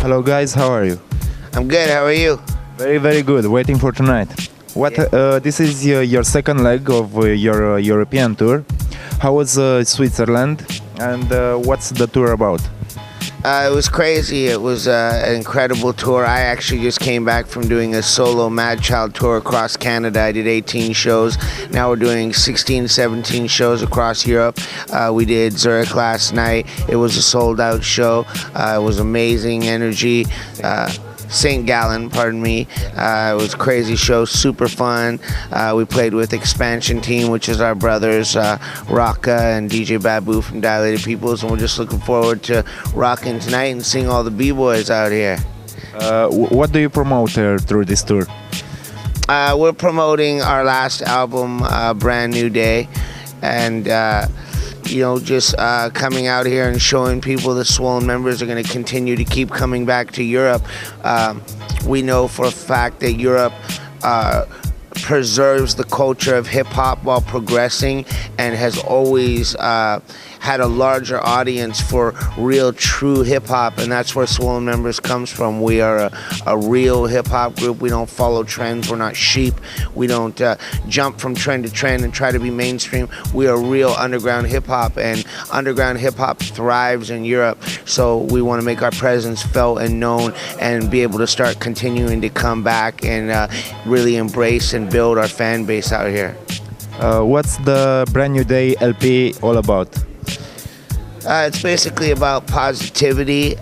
Hello guys, how are you? I'm good. How are you? Very, very good. Waiting for tonight. This is your second leg of your European tour. How was Switzerland, and what's the tour about? It was crazy. It was an incredible tour. I actually just came back from doing a solo Madchild tour across Canada. I did 18 shows. Now we're doing 16, 17 shows across Europe. We did Zurich last night. It was a sold-out show. It was amazing energy. St. Gallen, pardon me. It was a crazy show, super fun. We played with Expansion Team, which is our brothers, Rocka and DJ Babu from Dilated Peoples, and we're just looking forward to rocking tonight and seeing all the b-boys out here. What do you promote through this tour? We're promoting our last album, Brand New Day, and just coming out here and showing people the Swollen members are going to continue to keep coming back to Europe. We know for a fact that Europe preserves the culture of hip-hop while progressing and has always had a larger audience for real, true hip-hop, and that's where Swollen Members comes from. We are a real hip-hop group. We don't follow trends. We're not sheep. We don't jump from trend to trend and try to be mainstream. We are real underground hip-hop, and underground hip-hop thrives in Europe, so we want to make our presence felt and known and be able to start continuing to come back and really embrace and build our fan base out here. What's the Brand New Day LP all about? It's basically about positivity.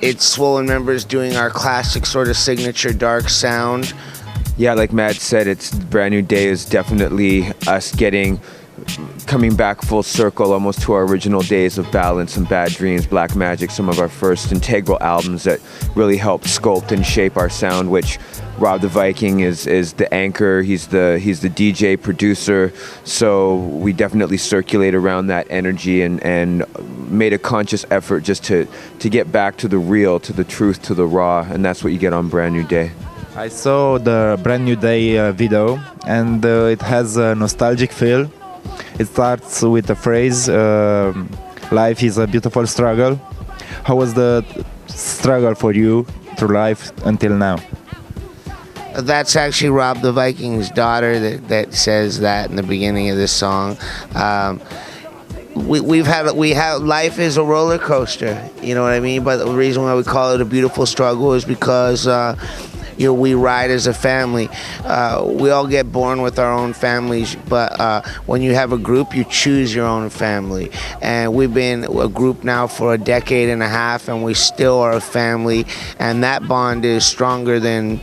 It's Swollen Members doing our classic sort of signature dark sound. Yeah, like Matt said, it's Brand New Day is definitely us coming back full circle almost to our original days of Balance and Bad Dreams, Black Magic, some of our first integral albums that really helped sculpt and shape our sound, which Rob the Viking is the anchor, he's the DJ producer, so we definitely circulate around that energy and made a conscious effort just to get back to the real, to the truth, to the raw, and that's what you get on Brand New Day. I saw the Brand New Day video, and it has a nostalgic feel. It starts with the phrase, life is a beautiful struggle. How was the struggle for you through life until now? That's actually Rob the Viking's daughter that says that in the beginning of this song. We have life is a roller coaster, you know what I mean? But the reason why we call it a beautiful struggle is because we ride as a family. We all get born with our own families, but when you have a group, you choose your own family. And we've been a group now for a decade and a half, and we still are a family. And that bond is stronger than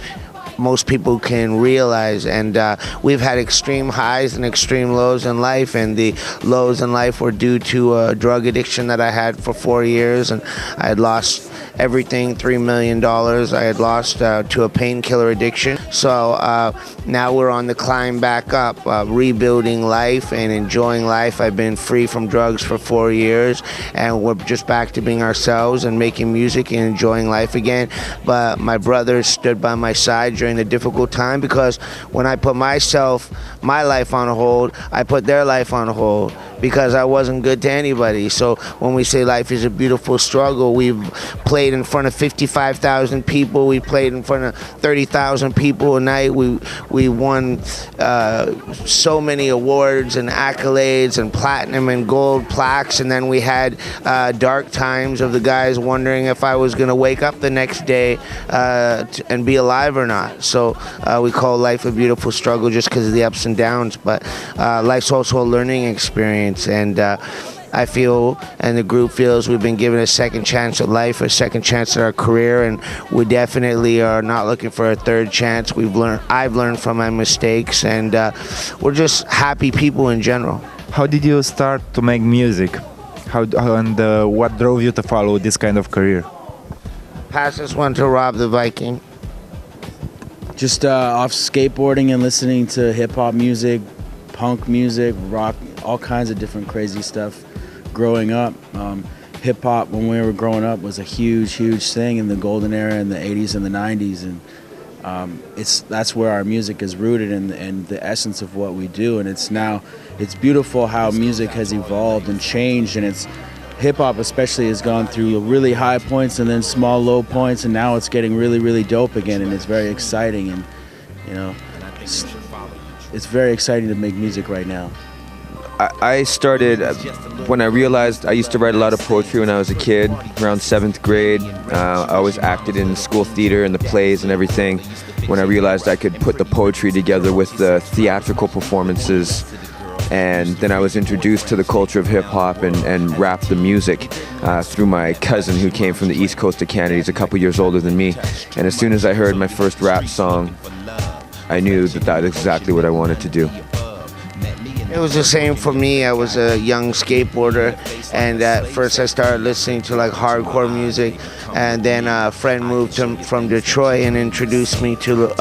most people can realize, and we've had extreme highs and extreme lows in life, and the lows in life were due to a drug addiction that I had for 4 years, and I had lost everything, $3 million. I had lost to a painkiller addiction. So now we're on the climb back up, rebuilding life and enjoying life. I've been free from drugs for 4 years, and we're just back to being ourselves and making music and enjoying life again. But my brothers stood by my side during the difficult time, because when I put my life on hold, I put their life on hold, because I wasn't good to anybody. So when we say life is a beautiful struggle, we've played in front of 55,000 people. We played in front of 30,000 people a night. We won so many awards and accolades and platinum and gold plaques. And then we had dark times of the guys wondering if I was going to wake up the next day and be alive or not. So we call life a beautiful struggle just because of the ups and downs. But life's also a learning experience. And I feel, and the group feels, we've been given a second chance at life, a second chance at our career, and we definitely are not looking for a third chance. I've learned from my mistakes, and we're just happy people in general. How did you start to make music? What drove you to follow this kind of career? Pass this one to Rob the Viking. Just off skateboarding and listening to hip-hop music, punk music, rock, all kinds of different crazy stuff growing up. Hip-hop, when we were growing up, was a huge thing in the golden era in the 80s and the 90s, and that's where our music is rooted and the essence of what we do. And it's beautiful how music has evolved and changed, and hip hop especially has gone through really high points and then small low points, and now it's getting really, really dope again, and it's very exciting. And you know, it's very exciting to make music right now. I started when I realized I used to write a lot of poetry when I was a kid, around 7th grade. I always acted in school theater and the plays and everything. When I realized I could put the poetry together with the theatrical performances, and then I was introduced to the culture of hip-hop and rap the music through my cousin who came from the east coast of Canada. He's a couple years older than me. And as soon as I heard my first rap song, I knew that that was exactly what I wanted to do. It was the same for me. I was a young skateboarder, and at first I started listening to like hardcore music, and then a friend moved from Detroit and introduced me to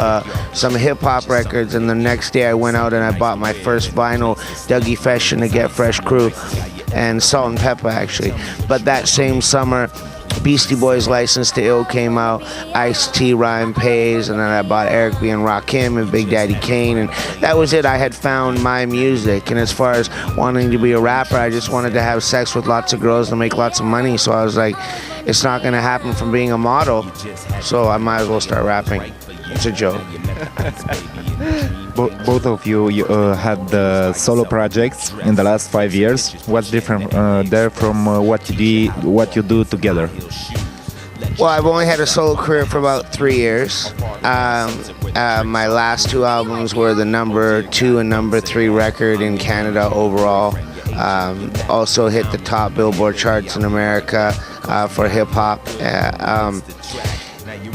some hip-hop records, and the next day I went out and I bought my first vinyl, Dougie Fresh and the Get Fresh Crew, and Salt and Pepper actually. But that same summer, Beastie Boys' License to Ill came out, Ice-T, Rhyme Pays, and then I bought Eric B. and Rakim and Big Daddy Kane, and that was it. I had found my music, and as far as wanting to be a rapper, I just wanted to have sex with lots of girls and make lots of money, so I was like, it's not gonna happen from being a model, so I might as well start rapping. It's a joke. Both of you had solo projects in the last 5 years. What's different there from what you do together? Well, I've only had a solo career for about 3 years. My last 2 albums were the number 2 and number 3 record in Canada overall. Also hit the top Billboard charts in America for hip hop.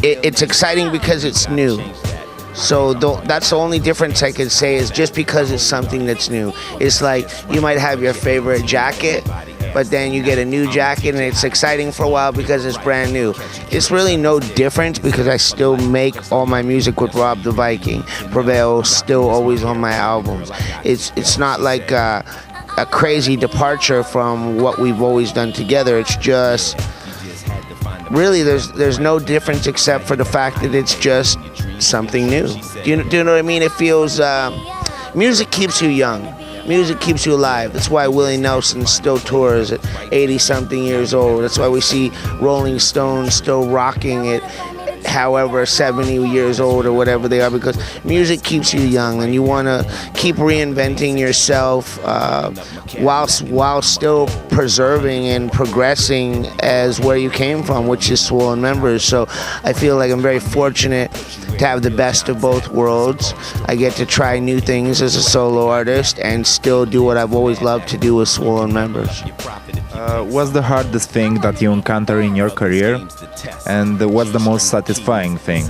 It's exciting because it's new. So that's the only difference I could say, is just because it's something that's new. It's like you might have your favorite jacket, but then you get a new jacket and it's exciting for a while because it's brand new. It's really no difference because I still make all my music with Rob the Viking. Prevail still always on my albums. It's not like a crazy departure from what we've always done together. It's just really there's no difference except for the fact that it's just something new. Do you know what I mean? It feels music keeps you young. Music keeps you alive. That's why Willie Nelson still tours at 80-something years old. That's why we see Rolling Stones still rocking it, however 70 years old or whatever they are, because music keeps you young and you want to keep reinventing yourself while still preserving and progressing as where you came from, which is Swollen Members. So I feel like I'm very fortunate to have the best of both worlds. I get to try new things as a solo artist and still do what I've always loved to do with Swollen Members. What's the hardest thing that you encounter in your career, and what's the most satisfying thing?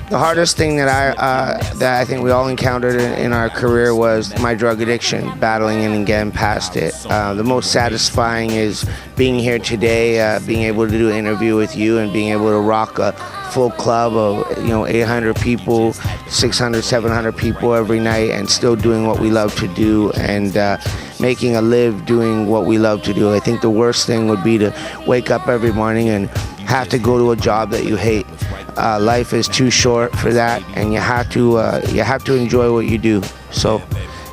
The hardest thing that I think we all encountered in our career was my drug addiction, battling it and getting past it. The most satisfying is being here today, being able to do an interview with you and being able to rock a full club of 800 people, 600, 700 people every night, and still doing what we love to do and making a live doing what we love to do. I think the worst thing would be to wake up every morning and have to go to a job that you hate. Life is too short for that, and you have to enjoy what you do. So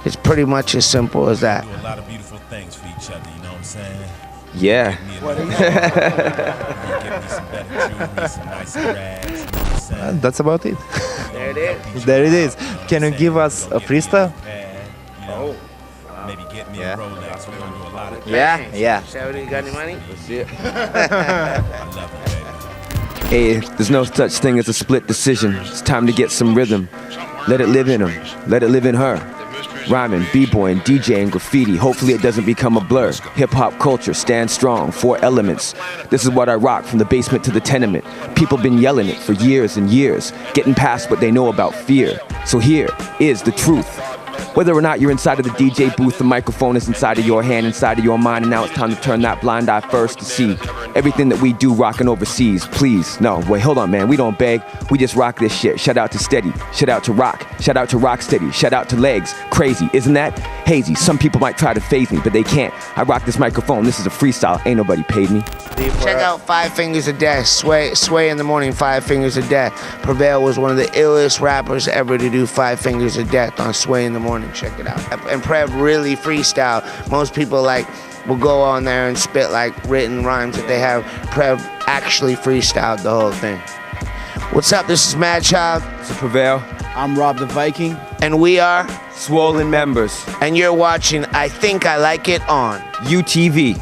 it's pretty much as simple as that. A lot of beautiful things for each other, you know what I'm saying? Yeah. That's about it. There it is. There it is. Can you give us a freestyle? Oh. Maybe get me a Rolex. We're gonna do a lot of Yeah. Saudi, you got any money? Let's see it. I love it, baby. Hey, there's no such thing as a split decision. It's time to get some rhythm. Let it live in him. Let it live in her. Rhyming, b-boying, DJing, graffiti. Hopefully it doesn't become a blur. Hip-hop culture, stand strong, 4 elements. This is what I rock from the basement to the tenement. People been yelling it for years and years, getting past what they know about fear. So here is the truth. Whether or not you're inside of the DJ booth, the microphone is inside of your hand, inside of your mind, and now it's time to turn that blind eye first to see everything that we do rocking overseas. Please, no, wait, hold on, man. We don't beg. We just rock this shit. Shout out to Steady. Shout out to Rock. Shout out to Rocksteady. Shout out to Legs. Crazy, isn't that? Hazy. Some people might try to phase me, but they can't. I rock this microphone. This is a freestyle. Ain't nobody paid me. Check out 5 Fingers of Death. Sway in the Morning, 5 Fingers of Death. Prevail was one of the illest rappers ever to do 5 Fingers of Death on Sway in the Morning. Check it out. And Prev really freestyle. Most people like will go on there and spit like written rhymes that they have. Prev actually freestyled the whole thing. What's up? This is Madchild. It's a Prevail. I'm Rob the Viking. And we are, Swollen members. and you're watching I Think I Like It on UTV.